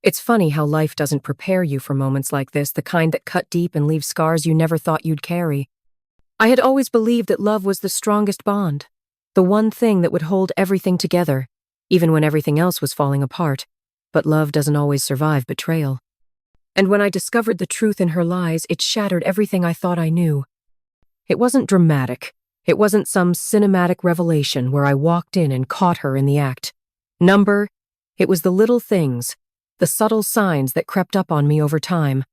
It's funny how life doesn't prepare you for moments like this, the kind that cut deep and leave scars you never thought you'd carry. I had always believed that love was the strongest bond, the one thing that would hold everything together, even when everything else was falling apart. But love doesn't always survive betrayal. And when I discovered the truth in her lies, it shattered everything I thought I knew. It wasn't dramatic. It wasn't some cinematic revelation where I walked in and caught her in the act. It was the little things, the subtle signs that crept up on me over time.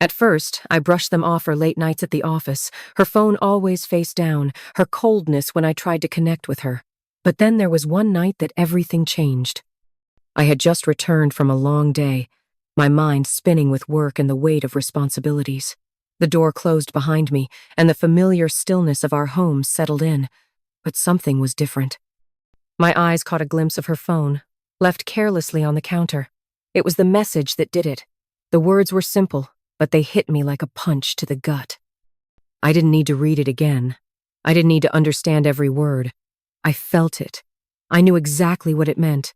At first, I brushed them off her late nights at the office, her phone always face down, her coldness when I tried to connect with her. But then there was one night that everything changed. I had just returned from a long day, my mind spinning with work and the weight of responsibilities. The door closed behind me, and the familiar stillness of our home settled in. But something was different. My eyes caught a glimpse of her phone, left carelessly on the counter. It was the message that did it. The words were simple, but they hit me like a punch to the gut. I didn't need to read it again. I didn't need to understand every word. I felt it. I knew exactly what it meant.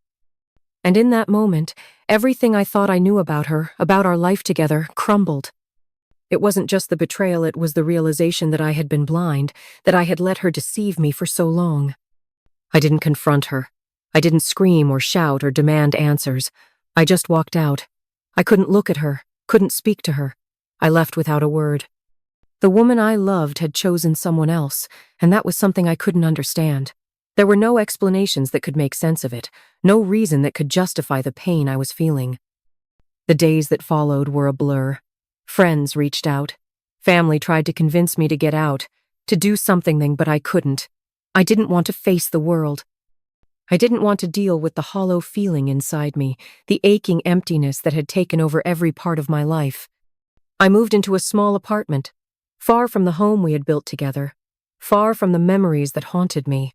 And in that moment, everything I thought I knew about her, about our life together, crumbled. It wasn't just the betrayal, it was the realization that I had been blind, that I had let her deceive me for so long. I didn't confront her. I didn't scream or shout or demand answers. I just walked out. I couldn't look at her, couldn't speak to her. I left without a word. The woman I loved had chosen someone else, and that was something I couldn't understand. There were no explanations that could make sense of it, no reason that could justify the pain I was feeling. The days that followed were a blur. Friends reached out. Family tried to convince me to get out, to do something, but I couldn't. I didn't want to face the world. I didn't want to deal with the hollow feeling inside me, the aching emptiness that had taken over every part of my life. I moved into a small apartment, far from the home we had built together, far from the memories that haunted me.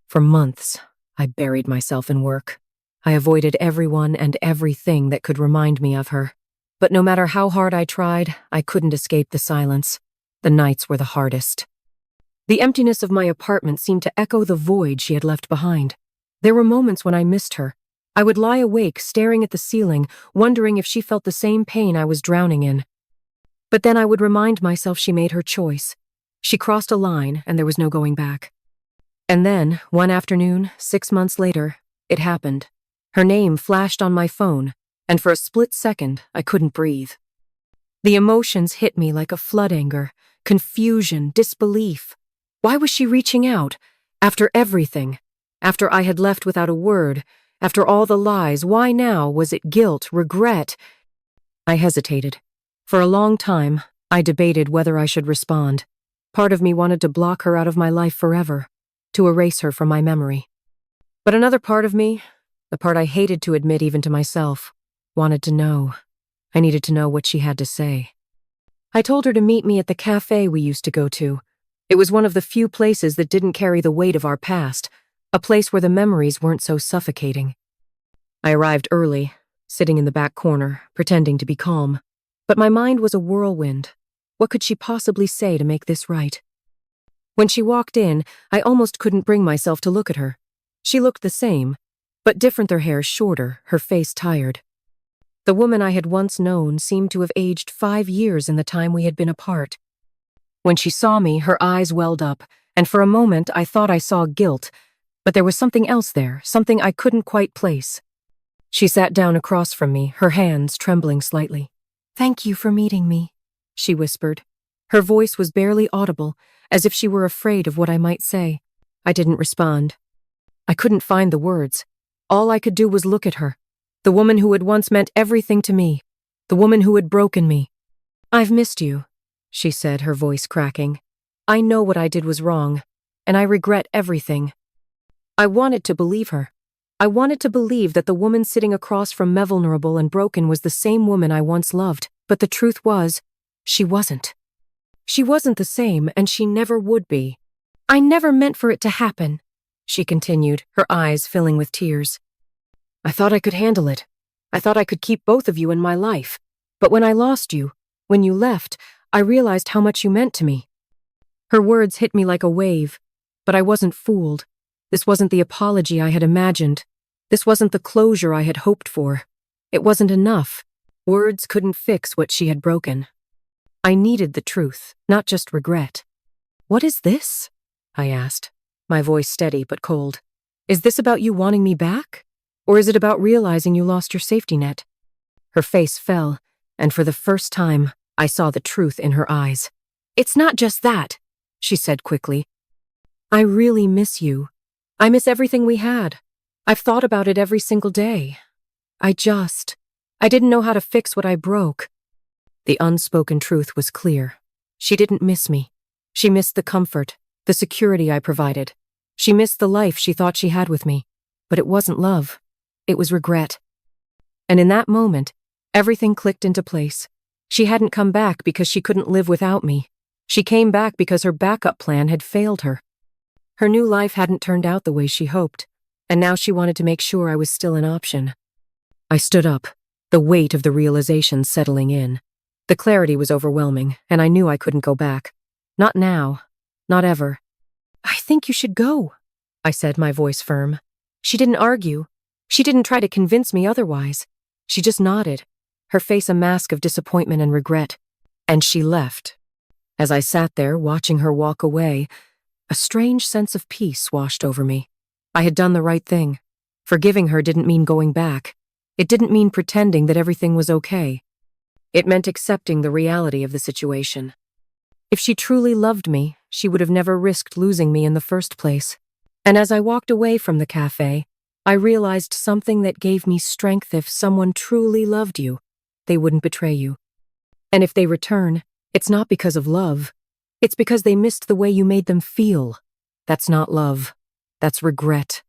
For months, I buried myself in work. I avoided everyone and everything that could remind me of her. But no matter how hard I tried, I couldn't escape the silence. The nights were the hardest. The emptiness of my apartment seemed to echo the void she had left behind. There were moments when I missed her. I would lie awake, staring at the ceiling, wondering if she felt the same pain I was drowning in. But then I would remind myself she made her choice. She crossed a line, and there was no going back. And then, one afternoon, 6 months later, it happened. Her name flashed on my phone, and for a split second, I couldn't breathe. The emotions hit me like a flood: anger, confusion, disbelief. Why was she reaching out? After everything. After I had left without a word. After all the lies. Why now? Was it guilt, regret? I hesitated. For a long time, I debated whether I should respond. Part of me wanted to block her out of my life forever, to erase her from my memory. But another part of me, the part I hated to admit even to myself, wanted to know. I needed to know what she had to say. I told her to meet me at the cafe we used to go to. It was one of the few places that didn't carry the weight of our past, a place where the memories weren't so suffocating. I arrived early, sitting in the back corner, pretending to be calm. But my mind was a whirlwind. What could she possibly say to make this right? When she walked in, I almost couldn't bring myself to look at her. She looked the same, but different, her hair shorter, her face tired. The woman I had once known seemed to have aged 5 years in the time we had been apart. When she saw me, her eyes welled up, and for a moment I thought I saw guilt, but there was something else there, something I couldn't quite place. She sat down across from me, her hands trembling slightly. "Thank you for meeting me," she whispered. Her voice was barely audible, as if she were afraid of what I might say. I didn't respond. I couldn't find the words. All I could do was look at her, the woman who had once meant everything to me, the woman who had broken me. "I've missed you," she said, her voice cracking. "I know what I did was wrong, and I regret everything." I wanted to believe her. I wanted to believe that the woman sitting across from me, vulnerable and broken, was the same woman I once loved, but the truth was, she wasn't. She wasn't the same, and she never would be. "I never meant for it to happen," she continued, her eyes filling with tears. "I thought I could handle it. I thought I could keep both of you in my life. But when I lost you, when you left, I realized how much you meant to me." Her words hit me like a wave, but I wasn't fooled. This wasn't the apology I had imagined. This wasn't the closure I had hoped for. It wasn't enough. Words couldn't fix what she had broken. I needed the truth, not just regret. "What is this?" I asked, my voice steady but cold. "Is this about you wanting me back? Or is it about realizing you lost your safety net?" Her face fell, and for the first time, I saw the truth in her eyes. "It's not just that," she said quickly. "I really miss you. I miss everything we had. I've thought about it every single day. I didn't know how to fix what I broke." The unspoken truth was clear. She didn't miss me. She missed the comfort, the security I provided. She missed the life she thought she had with me. But it wasn't love. It was regret. And in that moment, everything clicked into place. She hadn't come back because she couldn't live without me. She came back because her backup plan had failed her. Her new life hadn't turned out the way she hoped, and now she wanted to make sure I was still an option. I stood up, the weight of the realization settling in. The clarity was overwhelming, and I knew I couldn't go back. Not now. Not ever. "I think you should go," I said, my voice firm. She didn't argue. She didn't try to convince me otherwise. She just nodded, her face a mask of disappointment and regret. And she left. As I sat there, watching her walk away, a strange sense of peace washed over me. I had done the right thing. Forgiving her didn't mean going back. It didn't mean pretending that everything was okay. It meant accepting the reality of the situation. If she truly loved me, she would have never risked losing me in the first place. And as I walked away from the cafe, I realized something that gave me strength. If someone truly loved you, they wouldn't betray you. And if they return, it's not because of love. It's because they missed the way you made them feel. That's not love. That's regret.